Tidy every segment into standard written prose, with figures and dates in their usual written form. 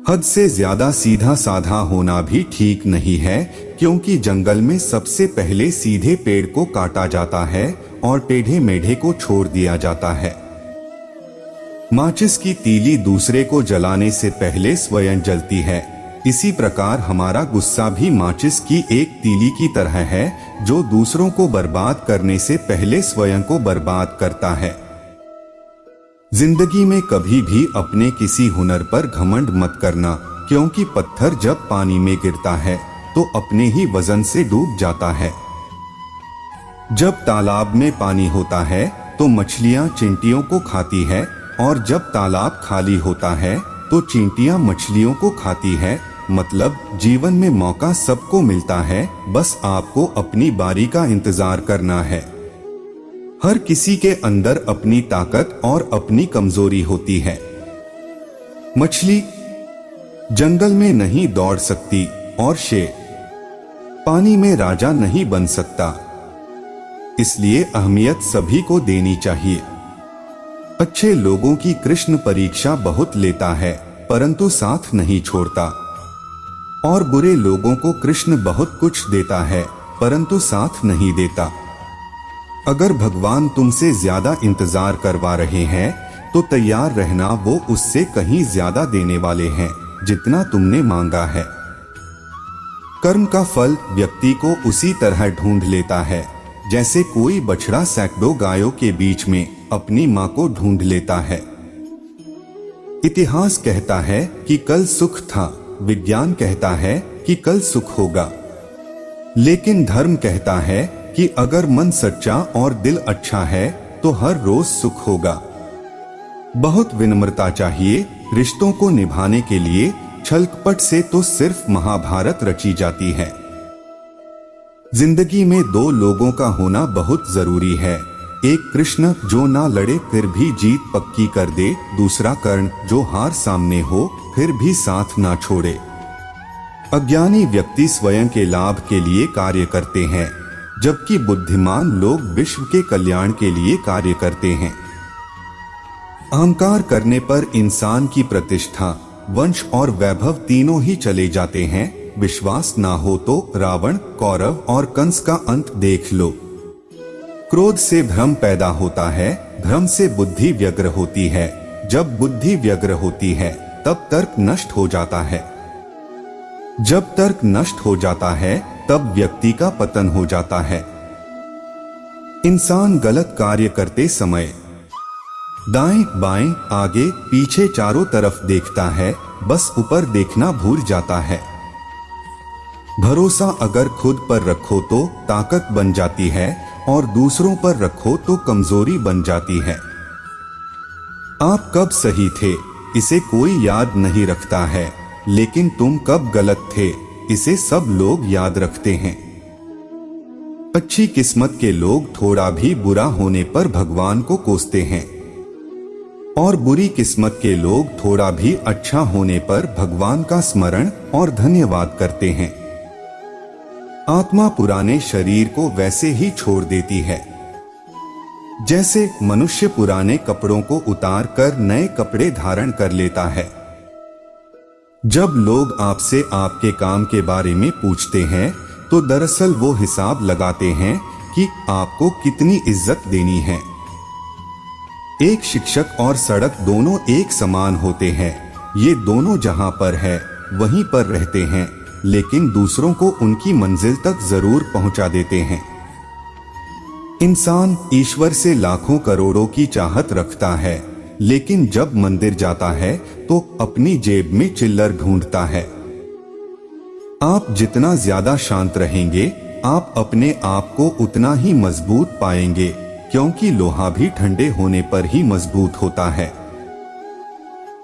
हद से ज्यादा सीधा साधा होना भी ठीक नहीं है, क्योंकि जंगल में सबसे पहले सीधे पेड़ को काटा जाता है और टेढ़े मेढ़े को छोड़ दिया जाता है। माचिस की तीली दूसरे को जलाने से पहले स्वयं जलती है। इसी प्रकार हमारा गुस्सा भी माचिस की एक तीली की तरह है, जो दूसरों को बर्बाद करने से पहले स्वयं को बर्बाद करता है। जिंदगी में कभी भी अपने किसी हुनर पर घमंड मत करना, क्योंकि पत्थर जब पानी में गिरता है तो अपने ही वजन से डूब जाता है। जब तालाब में पानी होता है तो मछलियां चींटियों को खाती है, और जब तालाब खाली होता है तो चींटियां मछलियों को खाती है। मतलब जीवन में मौका सबको मिलता है, बस आपको अपनी बारी का इंतजार करना है। हर किसी के अंदर अपनी ताकत और अपनी कमजोरी होती है। मछली जंगल में नहीं दौड़ सकती और शेर पानी में राजा नहीं बन सकता। इसलिए अहमियत सभी को देनी चाहिए। अच्छे लोगों की कृष्ण परीक्षा बहुत लेता है, परंतु साथ नहीं छोड़ता, और बुरे लोगों को कृष्ण बहुत कुछ देता है, परंतु साथ नहीं देता। अगर भगवान तुमसे ज्यादा इंतजार करवा रहे हैं तो तैयार रहना, वो उससे कहीं ज्यादा देने वाले हैं जितना तुमने मांगा है। कर्म का फल व्यक्ति को उसी तरह ढूंढ लेता है जैसे कोई बछड़ा सैकड़ों गायों के बीच में अपनी मां को ढूंढ लेता है। इतिहास कहता है कि कल सुख था, विज्ञान कहता है कि कल सुख होगा, लेकिन धर्म कहता है कि अगर मन सच्चा और दिल अच्छा है तो हर रोज सुख होगा। बहुत विनम्रता चाहिए रिश्तों को निभाने के लिए, छलकपट से तो सिर्फ महाभारत रची जाती है। जिंदगी में दो लोगों का होना बहुत जरूरी है। एक कृष्ण जो ना लड़े फिर भी जीत पक्की कर दे, दूसरा कर्ण जो हार सामने हो फिर भी साथ ना छोड़े। अज्ञानी व्यक्ति स्वयं के लाभ के लिए कार्य करते हैं, जबकि बुद्धिमान लोग विश्व के कल्याण के लिए कार्य करते हैं। अहंकार करने पर इंसान की प्रतिष्ठा, वंश और वैभव तीनों ही चले जाते हैं। विश्वास ना हो तो रावण, कौरव और कंस का अंत देख लो। क्रोध से भ्रम पैदा होता है, भ्रम से बुद्धि व्यग्र होती है, जब बुद्धि व्यग्र होती है तब तर्क नष्ट हो जाता है, जब तर्क नष्ट हो जाता है तब व्यक्ति का पतन हो जाता है। इंसान गलत कार्य करते समय दाएं बाएं आगे पीछे चारों तरफ देखता है, बस ऊपर देखना भूल जाता है। भरोसा अगर खुद पर रखो तो ताकत बन जाती है, और दूसरों पर रखो तो कमजोरी बन जाती है। आप कब सही थे इसे कोई याद नहीं रखता है, लेकिन तुम कब गलत थे इसे सब लोग याद रखते हैं। अच्छी किस्मत के लोग थोड़ा भी बुरा होने पर भगवान को कोसते हैं, और बुरी किस्मत के लोग थोड़ा भी अच्छा होने पर भगवान का स्मरण और धन्यवाद करते हैं। आत्मा पुराने शरीर को वैसे ही छोड़ देती है जैसे मनुष्य पुराने कपड़ों को उतार कर नए कपड़े धारण कर लेता है। जब लोग आपसे आपके काम के बारे में पूछते हैं तो दरअसल वो हिसाब लगाते हैं कि आपको कितनी इज्जत देनी है। एक शिक्षक और सड़क दोनों एक समान होते हैं, ये दोनों जहां पर है वहीं पर रहते हैं, लेकिन दूसरों को उनकी मंजिल तक जरूर पहुंचा देते हैं। इंसान ईश्वर से लाखों करोड़ों की चाहत रखता है, लेकिन जब मंदिर जाता है तो अपनी जेब में चिल्लर ढूंढता है। आप जितना ज्यादा शांत रहेंगे, आप अपने आप को उतना ही मजबूत पाएंगे, क्योंकि लोहा भी ठंडे होने पर ही मजबूत होता है।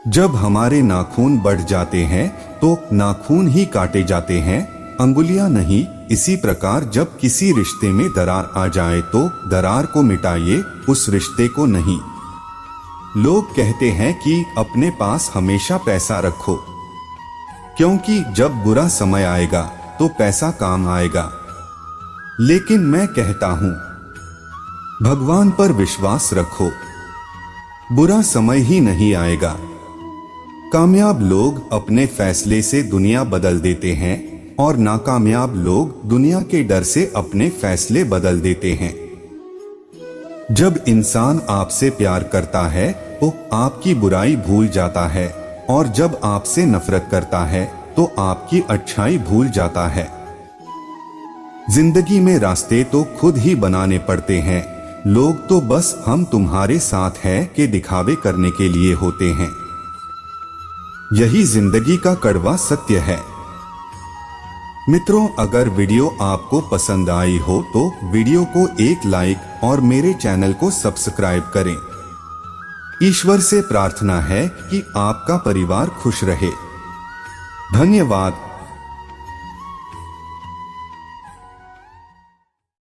जब हमारे नाखून बढ़ जाते हैं तो नाखून ही काटे जाते हैं, अंगुलियां नहीं। इसी प्रकार जब किसी रिश्ते में दरार आ जाए तो दरार को मिटाइए, उस रिश्ते को नहीं। लोग कहते हैं कि अपने पास हमेशा पैसा रखो, क्योंकि जब बुरा समय आएगा तो पैसा काम आएगा। लेकिन मैं कहता हूं, भगवान पर विश्वास रखो, बुरा समय ही नहीं आएगा। कामयाब लोग अपने फैसले से दुनिया बदल देते हैं और नाकामयाब लोग दुनिया के डर से अपने फैसले बदल देते हैं। जब इंसान आपसे प्यार करता है तो आपकी बुराई भूल जाता है, और जब आपसे नफरत करता है तो आपकी अच्छाई भूल जाता है। जिंदगी में रास्ते तो खुद ही बनाने पड़ते हैं, लोग तो बस हम तुम्हारे साथ हैं के दिखावे करने के लिए होते हैं। यही जिंदगी का कड़वा सत्य है। मित्रों, अगर वीडियो आपको पसंद आई हो तो वीडियो को एक लाइक और मेरे चैनल को सब्सक्राइब करें। ईश्वर से प्रार्थना है कि आपका परिवार खुश रहे। धन्यवाद।